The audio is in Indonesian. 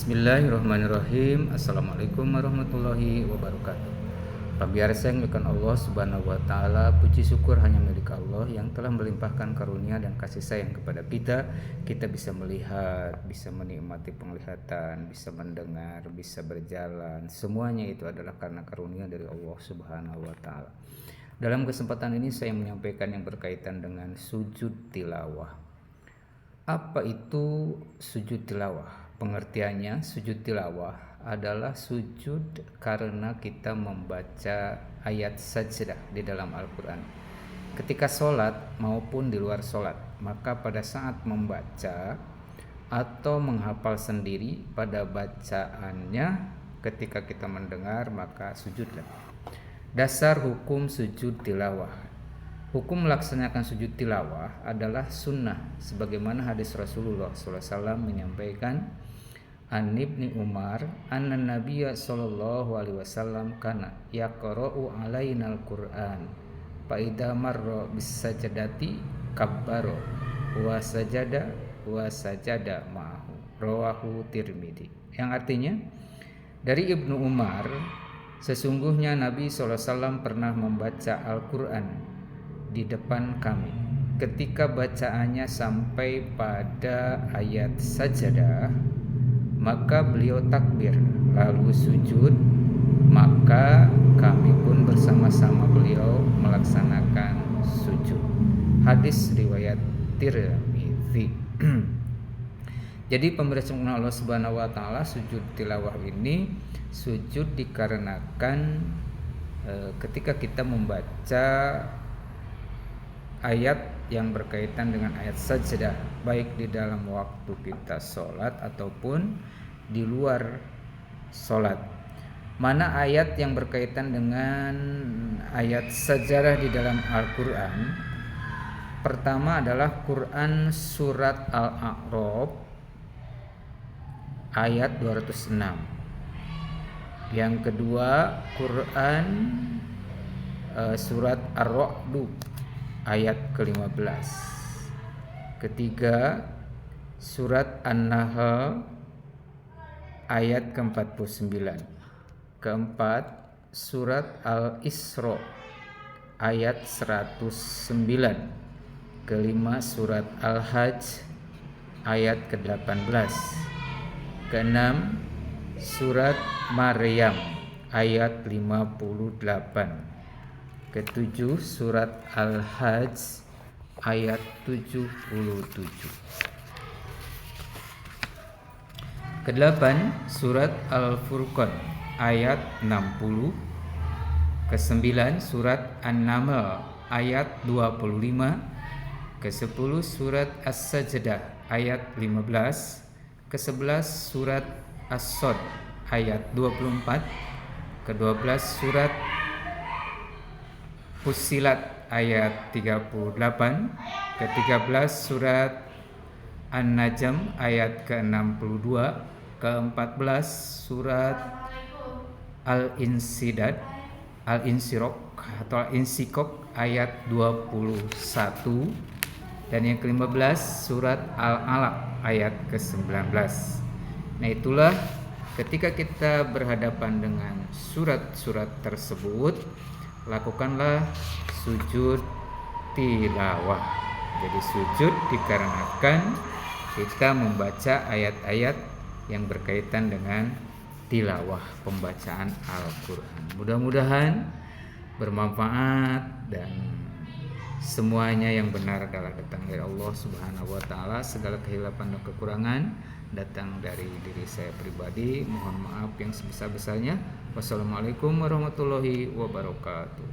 Bismillahirrahmanirrahim. Assalamualaikum warahmatullahi wabarakatuh. Pemirsa yang dimuliakan Allah Subhanahu wa taala, puji syukur hanya milik Allah yang telah melimpahkan karunia dan kasih sayang kepada kita. Kita bisa melihat, bisa menikmati penglihatan, bisa mendengar, bisa berjalan. Semuanya itu adalah karena karunia dari Allah Subhanahu wa taala. Dalam kesempatan ini saya menyampaikan yang berkaitan dengan sujud tilawah. Apa itu sujud tilawah? Pengertiannya, sujud tilawah adalah sujud karena kita membaca ayat sajdah di dalam Al-Quran. Ketika sholat maupun di luar sholat, maka pada saat membaca atau menghafal sendiri pada bacaannya, ketika kita mendengar maka sujudlah. Dasar hukum sujud tilawah. Hukum melaksanakan sujud tilawah adalah sunnah, sebagaimana hadis Rasulullah SAW menyampaikan, An Ibni Umar anna Nabiyya sallallahu alaihi wasallam kana yaqra'u alaina al-Qur'an fa idza marra bis sajdati kabbara wa sajada ma'ahu, rawahu Tirmidzi. Yang artinya, dari Ibnu Umar, sesungguhnya Nabi SAW pernah membaca Al-Quran di depan kami. Ketika bacaannya sampai pada ayat sajadah, maka beliau takbir lalu sujud, maka kami pun bersama-sama beliau melaksanakan sujud. Hadis riwayat Tirmidzi. Jadi pemirsa Allah Subhanahu wa taala, sujud tilawah ini sujud dikarenakan ketika kita membaca ayat yang berkaitan dengan ayat sajdah, baik di dalam waktu kita sholat ataupun di luar sholat. Mana ayat yang berkaitan dengan ayat sajdah di dalam Al-Quran? Pertama adalah Quran surat Al-A'raf ayat 206. Yang kedua Quran surat Ar-Ra'd ayat ke-15. Ketiga, surat An-Nahl ayat ke-49. Keempat, surat Al-Isra ayat 109. Kelima, surat Al-Hajj ayat ke-18. Keenam, surat Maryam ayat 58. Ketujuh, surat Al-Hajj ayat 77. Kedelapan, surat Al-Furqan ayat 60. Kesembilan, surat An-Naml ayat 25. Kesepuluh, surat As-Sajdah ayat 15. Kesebelas, surat As-Sod ayat 24. Kedua-belas, surat Fussilat ayat 38. Ke-13 surat An-Najm ayat ke-62. Ke-14 surat Al-Insyiraq atau Al-Insyikok ayat 21. Dan yang ke-15 surat Al-Alaq ayat ke-19. Nah, itulah ketika kita berhadapan dengan surat-surat tersebut, lakukanlah sujud tilawah. Jadi sujud dikarenakan kita membaca ayat-ayat yang berkaitan dengan tilawah, pembacaan Al-Quran. Mudah-mudahan bermanfaat dan semuanya yang benar adalah datang dari Allah Subhanahu wa taala. Segala kehilapan dan kekurangan datang dari diri saya pribadi. Mohon maaf yang sebesar-besarnya. Wassalamualaikum warahmatullahi wabarakatuh.